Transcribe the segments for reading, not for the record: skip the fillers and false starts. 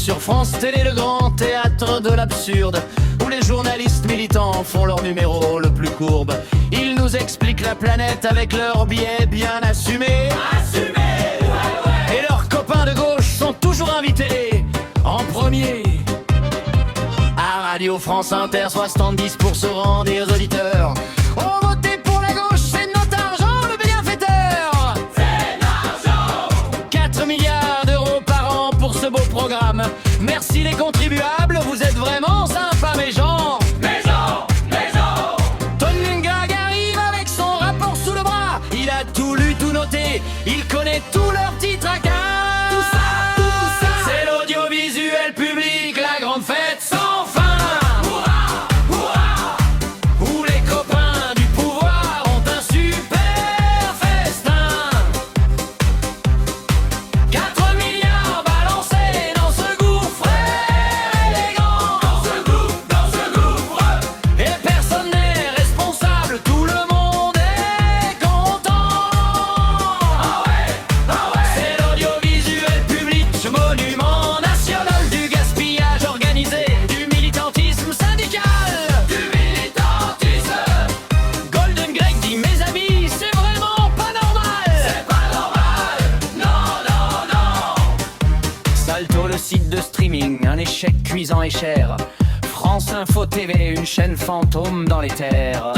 Sur France Télé, le grand théâtre de l'absurde, où les journalistes militants font leur numéro le plus courbe. Ils nous expliquent la planète avec leurs biais bien assumés. Et leurs copains de gauche sont toujours invités en premier. À Radio France Inter, 70 pour se rendre aux auditeurs. Oh, votez pour la gauche, c'est notre argent, le bienfaiteur. C'est l'argent. 4 milliards d'euros par an pour ce beau programme. Merci les contribuables, vous êtes vraiment sympas mes gens. Tony Gag arrive avec son rapport sous le bras. Il a tout lu, tout noté, il connaît tous leurs petits tracas. C'est l'audiovisuel public, la grande fête sans fin. Où les copains du pouvoir ont un super festin. 4 milliards balancés dans ce gouffre élégant. Dans ce gouffre. Et personne n'est responsable, tout le monde est content. C'est l'audiovisuel public, ce monument national du gaspillage organisé, du militantisme syndical. Golden Greg dit mes amis, c'est vraiment pas normal. Salto, le site de streaming, un échec cuisant et cher. France Info TV, une chaîne fantôme dans les terres.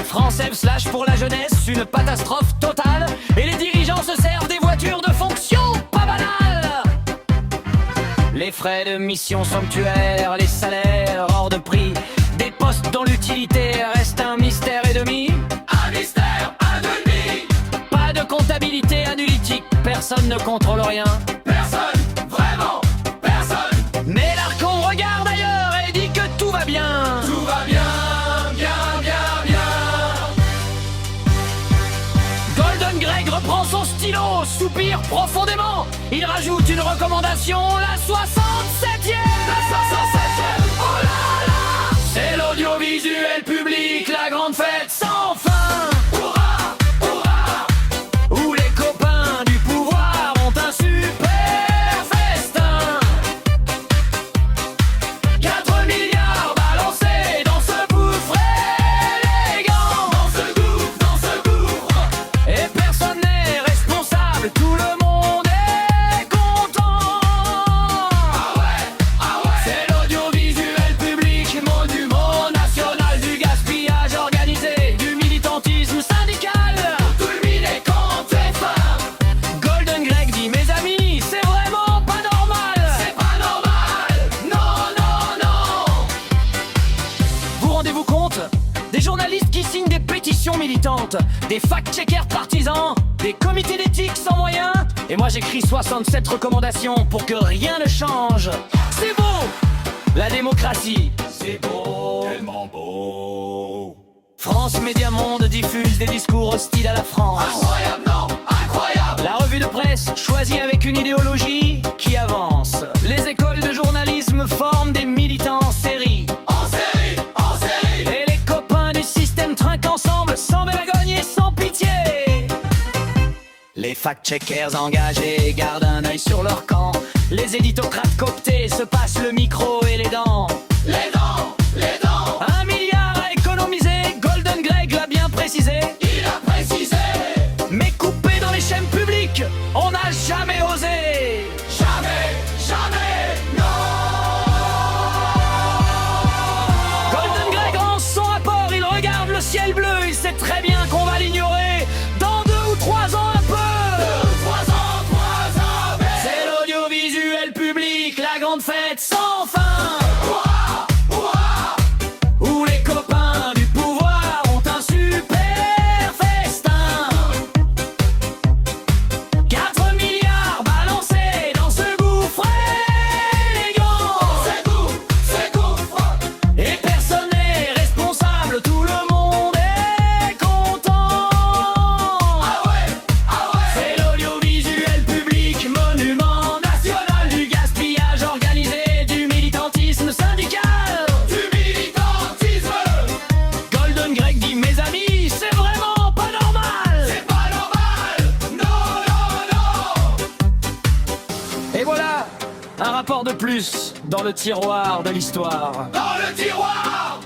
France F/ pour la jeunesse, une catastrophe totale. Et les dirigeants se servent des voitures de fonction pas banales. Les frais de mission somptuaires, les salaires hors de prix. Des postes dont l'utilité reste un mystère et demi. Pas de comptabilité analytique, personne ne contrôle rien. Mais l'Arcon regarde ailleurs et dit que tout va bien. Golden Greg reprend son stylo, soupire profondément. Il rajoute une recommandation, la 67e. Oh là là. C'est l'audiovisuel public, la grande fête sans fin. Où les copains du pouvoir ont un super festin. 4 milliards balancés dans ce gouffre élégant. Dans ce gouffre. Et personne n'est responsable, tout le monde est content. C'est l'audiovisuel public, monument national du gaspillage organisé, du militantisme syndical. Golden Greg dit mes amis, c'est vraiment pas normal. Non. Vous rendez-vous compte? Des journalistes qui signent des pétitions militantes, des fact-checkers partisans, des comités d'éthique sans moyens. Et moi j'écris 67 recommandations pour que rien ne change. C'est beau, la démocratie. C'est beau, tellement beau. France Média Monde diffuse des discours hostiles à la France. Incroyable. La revue de presse choisit avec une idéologie qui avance. Les écoles de journalisme forment des militants en série. Et les copains du système trinquent ensemble sans vergogne et sans pitié. Les fact-checkers engagés gardent un œil sur leur camp. Les éditocrates cooptés se passent le micro et les dents. 1 milliard à économiser, Golden Greg l'a bien précisé. Mais coupé dans les chaînes publiques, on n'a jamais osé. Non. Golden Greg rend son rapport, il regarde le ciel bleu, il sait très bien qu'on va l'ignorer dans 2 ou 3 ans un peu. C'est l'audiovisuel public, la grande fête sans fin. de plus dans le tiroir de l'histoire. Dans le tiroir!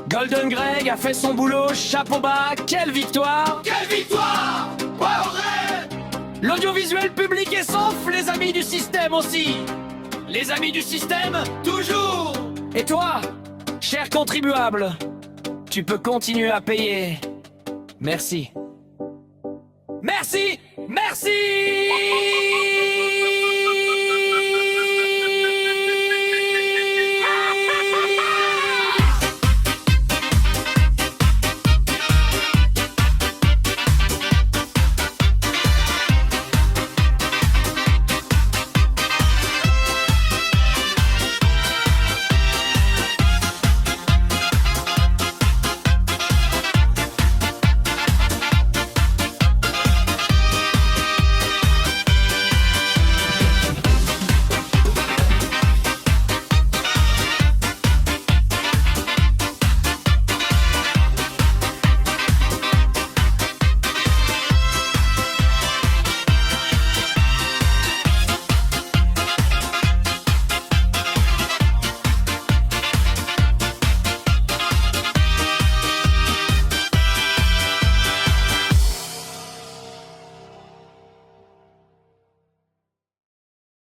Golden Greg a fait son boulot, chapeau bas, quelle victoire! Quelle victoire! Ouais, L'audiovisuel public est sauf, les amis du système aussi. Les amis du système, toujours! et toi, cher contribuable, tu peux continuer à payer. Merci. Merci! Merci!